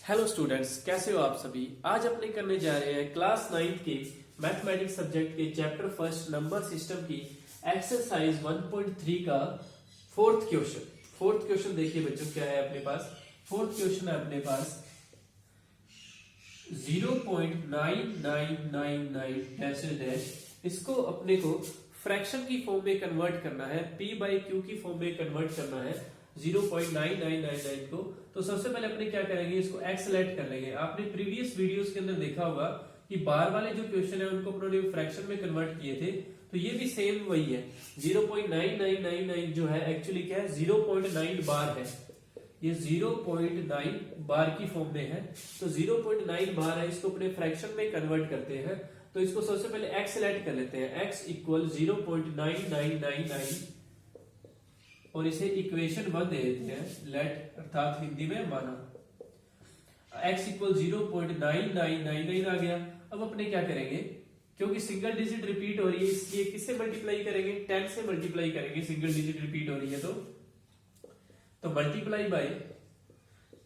Hello students, कैसे हो आप सभी। आज अपने करने जा रहे हैं क्लास 9 के मैथमेटिक्स सब्जेक्ट के चैप्टर फर्स्ट नंबर सिस्टम की एक्सरसाइज 1.3 का फोर्थ क्वेश्चन देखिए बच्चों, क्या है अपने पास। फोर्थ क्वेश्चन है अपने पास 0.9999 डैश डैश। इसको अपने को फ्रैक्शन की फॉर्म में कन्वर्ट करना है, p बाई क्यू की फॉर्म में कन्वर्ट करना है 0.9999 को। तो सबसे पहले अपने क्या करेंगे, इसको एक्सलेट कर लेंगे। आपने प्रीवियस वीडियोस के अंदर देखा होगा कि बार वाले जो क्वेश्चन है उनको अपने फ्रैक्शन में कन्वर्ट किए थे, तो ये भी सेम वही है। 0.9999 जो है एक्चुअली क्या है, 0.9 बार है। ये 0.9 बार की फॉर्म में है, तो 0.9 बार है, इसको अपने फ्रैक्शन में कन्वर्ट करते हैं। तो इसको सबसे पहले एक्सलेट कर लेते हैं, x इक्वल 0.9999 और इसे इक्वेशन 1 दे देते हैं, लेट अर्थात हिंदी में माना। x इक्वल 0.9999 आ गया। अब अपने क्या करेंगे, क्योंकि सिंगल डिजिट रिपीट हो रही है इसलिए किससे मल्टीप्लाई करेंगे, 10 से मल्टीप्लाई करेंगे। सिंगल डिजिट रिपीट हो रही है तो मल्टीप्लाई बाय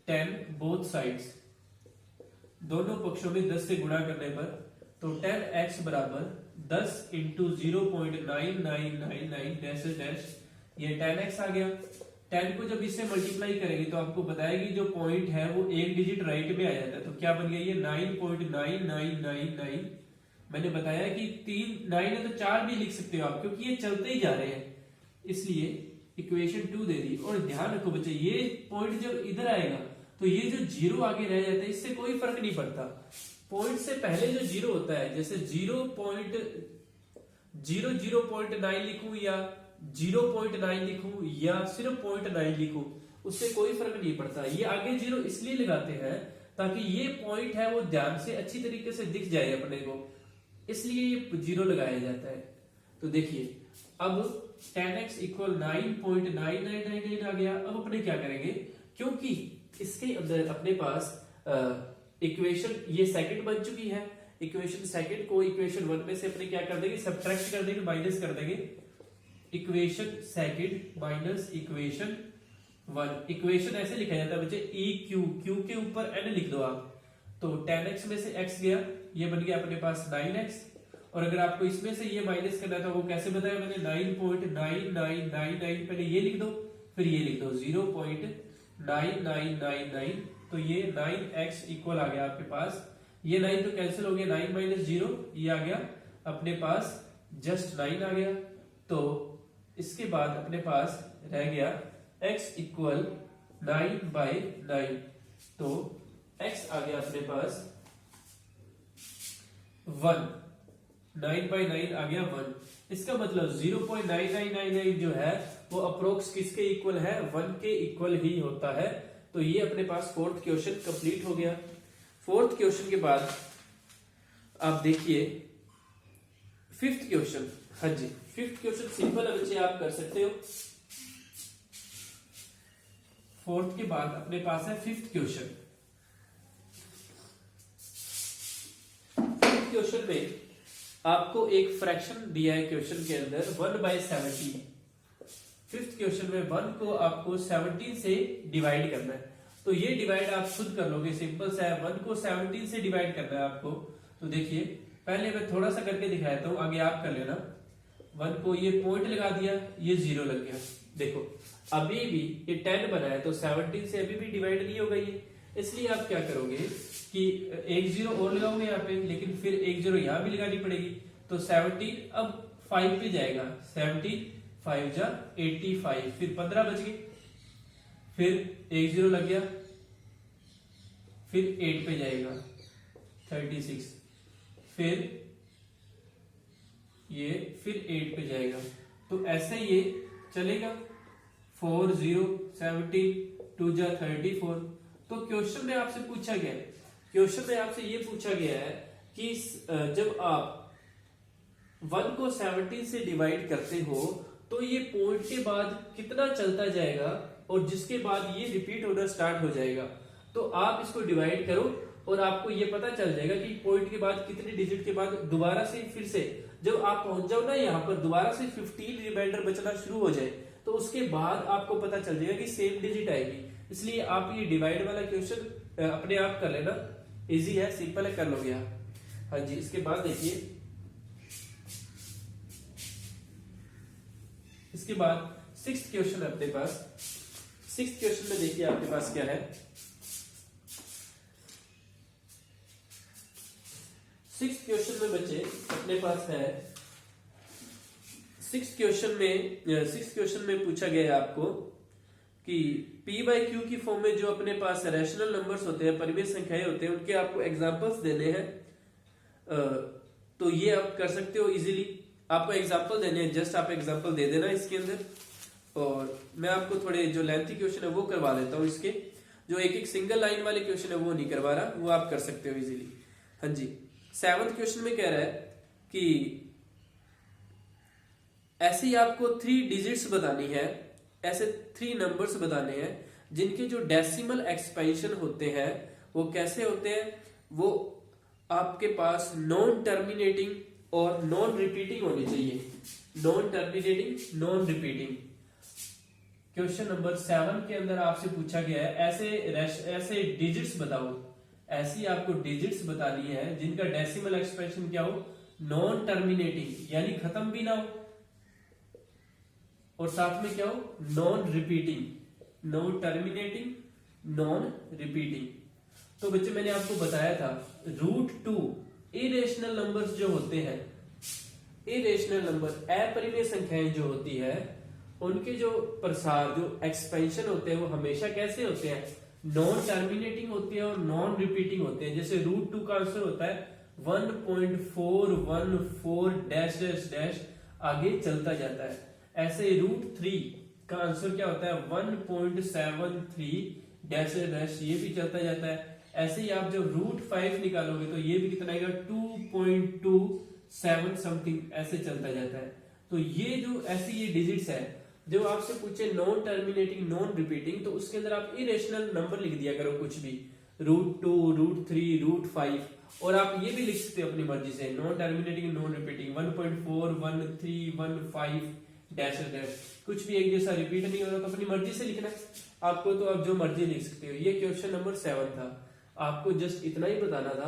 10 बोथ साइड्स, दोनों पक्षों में 10 से गुणा करने पर, तो 10x बराबर 10 इंटू 0.9999 डैश डैश, ये 10x आ गया। 10 को जब इससे मल्टीप्लाई करेंगे तो आपको बताएगी जो पॉइंट है वो एक डिजिट राइट में आ जाता है, तो क्या बन गया ये 9.9999। मैंने बताया कि 9 है तो 4 भी लिख सकते हो आप, क्योंकि ये चलते ही जा रहे हैं, इसलिए इक्वेशन 2 दे दी। और ध्यान रखो बच्चे, ये पॉइंट जब इधर आएगा तो ये जो जीरो आगे रह जाता है इससे कोई फर्क नहीं पड़ता। पॉइंट से पहले जो जीरो होता है, जैसे 0.9 लिखूं या 0.9 लिखूं या सिर्फ 0.9 लिखूं, उससे कोई फर्क नहीं पड़ता। ये आगे जीरो इसलिए लगाते हैं ताकि ये पॉइंट है वो ध्यान से अच्छी तरीके से दिख जाए अपने को, इसलिए ये जीरो लगाया जाता है। तो देखिए अब 10x इक्वल 9.9999 आ गया। अब अपने क्या करेंगे, क्योंकि इसके अंदर अपने पास इक्वेशन ये सेकंड बन चुकी है, इक्वेशन सेकंड को इक्वेशन 1 में से अपने क्या कर देंगे, सब्ट्रैक्ट कर देंगे, माइनस कर देंगे। Equation second minus equation 1, equation ऐसे लिखा जाता है बच्चे e q, q के ऊपर n लिख दो आप, तो 10x में से x गया, ये बन गया अपने पास 9x। और अगर आपको इसमें से ये माइनस करना था, वो कैसे बताया मैंने, 9.9999, पहले ये लिख दो फिर ये लिख दो 0.9999, तो ये 9x इक्वल आ गया आपके पास। ये 9 तो कैंसिल हो गया, 9 माइनस 0 ये आ गया अपने पास, जस्ट 9 आ गया। तो इसके बाद अपने पास रह गया x इक्वल 9/9, तो x आ गया अपने पास 1, 9/9 आ गया 1। इसका मतलब 0.9999 जो है वो अप्रोक्स किसके इक्वल है, 1 के इक्वल ही होता है। तो ये अपने पास फोर्थ क्वेश्चन कंप्लीट हो गया। फोर्थ क्वेश्चन के बाद आप देखिए फिफ्थ क्वेश्चन। हाँ जी, फिफ्थ क्वेश्चन सिंपल है बच्चे, आप कर सकते हो। फोर्थ के बाद अपने पास है फिफ्थ क्वेश्चन। फिफ्थ क्वेश्चन में आपको एक फ्रैक्शन दिया है क्वेश्चन के अंदर 1/17। फिफ्थ क्वेश्चन में 1 को आपको 17 से डिवाइड करना है, तो ये डिवाइड आप खुद कर लोगे, सिंपल सा है। 1 को 17 से डिवाइड करना है आपको। तो देखिए पहले मैं थोड़ा सा करके दिखाता हूं, आगे आप कर लेना। 1 को ये पॉइंट लगा दिया, ये 0 लग गया। देखो अभी भी ये 10 बना है, तो 17 से अभी भी डिवाइड नहीं होगा ये, इसलिए आप क्या करोगे कि एक 0 और लगाओगे यहाँ पे, लेकिन फिर एक 0 यहाँ भी लगानी पड़ेगी। तो 17 अब 5 पे जाएगा, 17 5 जा 85, फिर 15 बच गए, फिर एक 0 लग गया, फिर 8 पे जाएगा 36, फिर 8 पे जाएगा। तो ऐसे ये चलेगा 4 0 17 2 जा 34। तो क्वेश्चन में आपसे पूछा गया है, क्वेश्चन में आपसे ये पूछा गया है कि जब आप 1 को 17 से डिवाइड करते हो तो ये पॉइंट के बाद कितना चलता जाएगा और जिसके बाद ये रिपीट होना स्टार्ट हो जाएगा। तो आप इसको डिवाइड करो और आपको ये पता चल जाएगा कि पॉइंट के बाद कितने डिजिट के बाद दोबारा से फिर से जब आप पहुंच जाओ ना यहाँ पर, दोबारा से 15 रिमाइंडर बचना शुरू हो जाए, तो उसके बाद आपको पता चल जाएगा कि सेम डिजिट आएगी। इसलिए आप ये डिवाइड वाला क्वेश्चन अपने आप कर लेना, इजी है, सिंपल है, कर लोगे आप। हाँ जी, इसके बाद देखिए, इसके बाद 6th क्वेश्चन है अपने पास। 6th क्वेश्चन में देखिए आपके पास क्या है। 6th क्वेश्चन में बच्चे अपने पास है, 6th क्वेश्चन में पूछा गया है आपको कि P बाई क्यू की फॉर्म में जो अपने पास रैशनल नंबर्स होते हैं, परिमेय संख्याएं होते हैं, उनके आपको एग्जांपल्स देने हैं। तो ये आप कर सकते हो इजीली। आपको एग्जांपल देने हैं, जस्ट आप एग्जांपल दे देना इसके अंदर, और मैं आपको थोड़े जो लेंथी क्वेश्चन है वो करवा देता हूँ। इसके जो एक एक सिंगल लाइन वाले क्वेश्चन है वो नहीं करवा रहा, वो आप कर सकते हो इजीली। हाँ जी, 7th क्वेश्चन में कह रहा है कि ऐसे ही आपको 3 डिजिट्स बतानी है, ऐसे 3 नंबर्स बताने हैं जिनके जो डेसिमल एक्सपेंशन होते हैं वो कैसे होते हैं, वो आपके पास नॉन टर्मिनेटिंग और नॉन रिपीटिंग होनी चाहिए। Non terminating, non repeating. Question number 7 के अंदर आपसे पूछा गया है ऐसे डिजिट्स बताओ, ऐसी आपको डिजिट्स बतानी है जिनका डेसिमल एक्सपेंशन क्या हो, नॉन टर्मिनेटिंग यानी खत्म भी ना हो, और साथ में क्या हो, non repeating, non terminating, non repeating. तो बच्चे मैंने आपको बताया था √2 इरेशनल नंबर्स जो होते हैं, इरेशनल नंबर अपरिमेय संख्याएं जो होती है, उनके जो प्रसार, जो एक्सपेंशन होते हैं वो हमेशा कैसे होते हैं, नॉन टर्मिनेटिंग होते हैं और नॉन रिपीटिंग होते हैं। जैसे √2 का आंसर होता है 1.414 डैश डैश डैश, आगे चलता जाता है। ऐसे √3 का आंसर क्या होता है 1.73 डैश डैश, ये भी चलता जाता है। ऐसे ही आप जब √5 निकालोगे तो ये भी कितना आएगा 2.27 समथिंग, ऐसे चलता जाता है। तो ये जो ऐसी ये डिजिट्स है, जो आपसे पूछे नॉन टर्मिनेटिंग, नॉन रिपीटिंग, तो उसके अंदर आप इरेशनल नंबर लिख दिया करो कुछ भी, √2, √3, √5, और आप ये भी लिख सकते हो अपनी मर्जी से, non terminating, non repeating 1.4, 13, 15 dash dash, कुछ भी एक जैसा रिपीट नहीं हो रहा तो अपनी मर्जी से लिखना है आपको, तो आप जो मर्जी लिख सकते हो। ये क्वेश्चन नंबर 7 था। आपको जस्ट इतना ही बताना था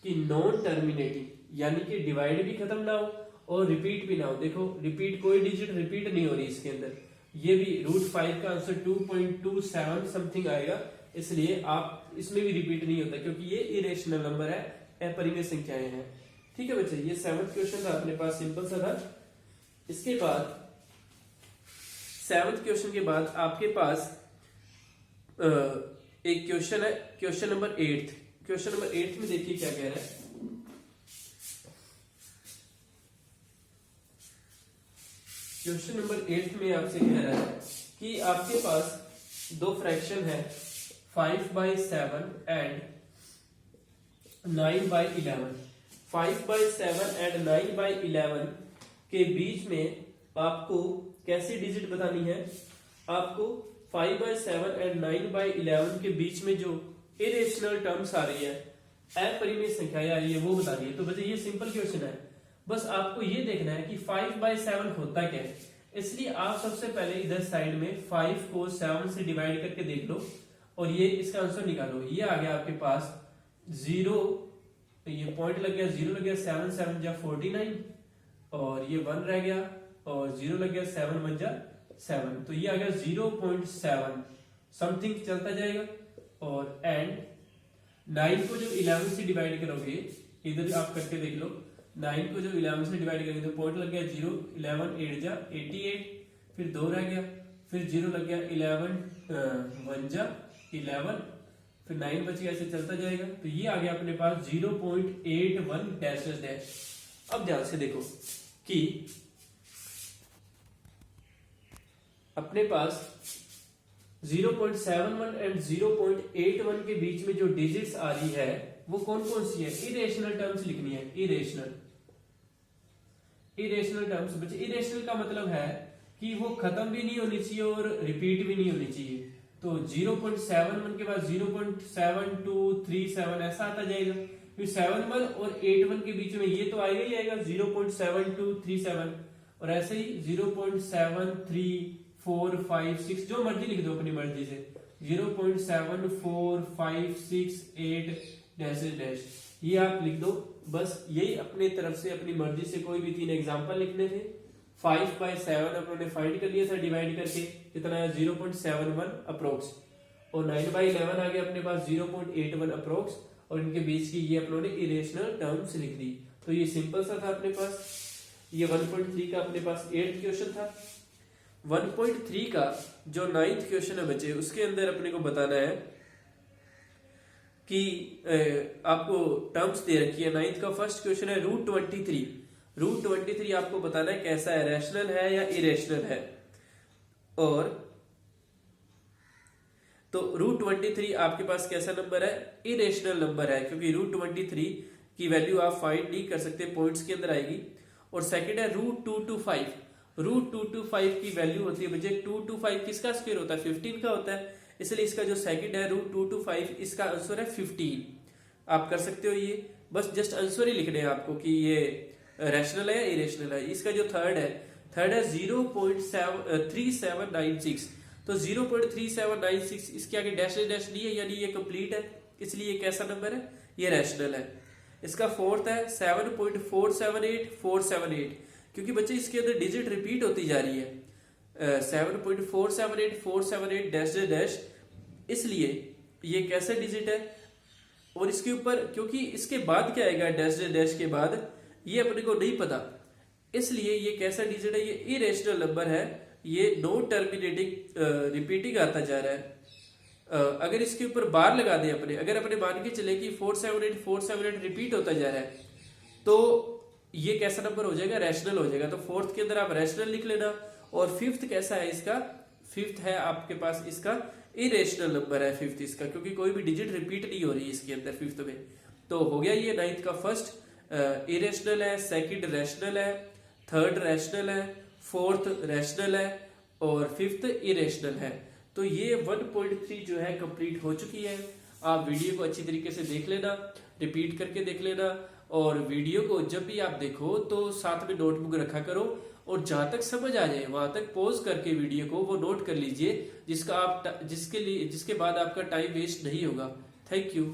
कि नॉन टर्मिनेटिंग यानी कि डिवाइड भी खत्म ना हो और रिपीट भी ना हो। देखो रिपीट, कोई डिजिट रिपीट नहीं हो रही इसके अंदर। ये भी √5 का आंसर 2.27 समथिंग आएगा, इसलिए आप इसमें भी रिपीट नहीं होता क्योंकि ये इरेशनल नंबर है, अपरिमेय संख्याएं हैं। ठीक है बच्चे, ये 7th क्वेश्चन था अपने पास, सिंपल सा था। इसके बाद 7th क्वेश्चन के बाद आपके पास एक क्वेश्चन है, क्वेश्चन नंबर 8। क्वेश्चन नंबर 8 में देखिए क्या कह रहा है। क्वेश्चन नंबर 8 में आपसे कह रहा है कि आपके पास 2 फ्रैक्शन है 5/7 एंड 9/11। 5/7 एंड 9/11 के बीच में आपको कैसी डिजिट बतानी है, आपको 5/7 एंड 9/11 के बीच में जो इरेशनल टर्म्स आ रही है, अपरिमेय संख्याएं आ रही है, वो बतानी है। तो बच्चे ये सिंपल क्वेश्चन है, बस आपको ये देखना है कि 5/7 होता क्या है। इसलिए आप सबसे पहले इधर साइड में 5 को 7 से डिवाइड करके देख लो और ये इसका आंसर निकालो। ये आ गया आपके पास 0, ये पॉइंट लग गया, 0 लग गया, 7 7 जा 49, और ये 1 रह गया और 0 लग गया, 7 1 जा 7, तो ये आ गया 0.7 समथिंग चलता जाएगा। और एंड 9 को जब 11 से डिवाइड करोगे, इधर आप करके देख लो, 9 को जब 11 से डिवाइड करेंगे तो पॉइंट लग गया 0, 11 8 जा 88, फिर 2 रह गया, फिर 0 लग गया, 11 1 जा 11, फिर 9 बच गया, ऐसे चलता जाएगा। तो ये आ गया अपने पास 0.81 डैश डैश। अब ध्यान से देखो कि अपने पास 0.71 एंड 0.81 के बीच में जो डिजिट्स आ रही है वो कौन कौन सी है, इरेशनल टर्म्स लिखनी है। इरेशनल टर्म्स बच्चे, इरेशनल का मतलब है कि वो खत्म भी नहीं होनी चाहिए और रिपीट भी नहीं होनी चाहिए। तो 0.71 के बाद 0.7237 ऐसा आता जाएगा, फिर 71 और 81 के बीच में ये तो आएगा ही आएगा 0.7237, और ऐसे ही 0.73 4 5 6 जो मर्जी लिख दो अपनी मर्जी से, 0.74568 डैश डैश, ये आप लिख दो। बस यही अपने तरफ से अपनी मर्जी से कोई भी 3 एग्जांपल लिखने थे। 5/7 अपने फाइंड कर लिया था डिवाइड करके, कितना है 0.71 अप्रोक्स, और 9/11 आ गया अपने पास 0.81 अप्रोक्स, और इनके बीच की ये अपनों ने इरेशनल टर्म्स लिख दी। तो ये सिंपल सा था अपने पास। ये 1.3 का अपने पास 8th क्वेश्चन था। 1.3 का जो 9th क्वेश्चन है बच्चे, उसके अंदर अपने को बताना है कि आपको टर्म्स दे रखी है। 9th का फर्स्ट क्वेश्चन है √23। √23 आपको बताना है कैसा है, रैशनल है या इरेशनल है। और तो √23 आपके पास कैसा नंबर है, इरेशनल नंबर है, क्योंकि √23 की वैल्यू आप फाइंड नहीं कर सकते, पॉइंट्स के अंदर आएगी। और सेकंड है √225। √225 की वैल्यू होती है बच्चे, 225 किसका स्क्वायर होता है, 15 का होता है, इसलिए इसका जो सेकंड है √225, इसका आंसर है 15। आप कर सकते हो ये, बस जस्ट आंसर ही लिखने हैं आपको कि ये रैशनल है या इरेशनल है। इसका जो थर्ड है 0.3796। तो 0.3796 इसके आगे डैश डैश नहीं है, यानी ये कंप्लीट है, इसलिए ये कैसा नंबर है, ये रैशनल है। इसका फोर्थ है 7.478478, क्योंकि बच्चे इसके अंदर डिजिट रिपीट होती जा रही है, 7.478478 डैश डैश, इसलिए ये कैसा डिजिट है। और इसके ऊपर क्योंकि इसके बाद क्या आएगा डैश डैश के बाद, ये अपने को नहीं पता, इसलिए ये कैसा डिजिट है, ये इरेशनल नंबर है, ये नो टर्मिनेटिंग रिपीटिंग आता जा रहा है। अगर इसके ऊपर बार लगा दें अपने, अगर अपने मान के चले कि 478 रिपीट होता जा रहा है, तो ये कैसा नंबर हो जाएगा, रैशनल हो जाएगा। तो फोर्थ के अंदर आप रैशनल लिख लेना। और फिफ्थ कैसा है इसका, फिफ्थ है आपके पास इसका इरेशनल नंबर है फिफ्थ इसका, क्योंकि कोई भी डिजिट रिपीट नहीं हो रही इसके अंदर फिफ्थ में। तो हो गया ये 9th का फर्स्ट इरेशनल है, सेकंड रैशनल है, थर्ड रैशनल है, फोर्थ रैशनल है, और फिफ्थ इरेशनल है। तो ये 1.3 जो है कंप्लीट हो चुकी है। आप वीडियो को अच्छी तरीके से देख लेना, रिपीट करके देख लेना, और वीडियो को जब भी आप देखो तो साथ में नोटबुक रखा करो, और जहां तक समझ आ जाए वहां तक पॉज करके वीडियो को वो नोट कर लीजिए, जिसके बाद आपका टाइम वेस्ट नहीं होगा। Thank you.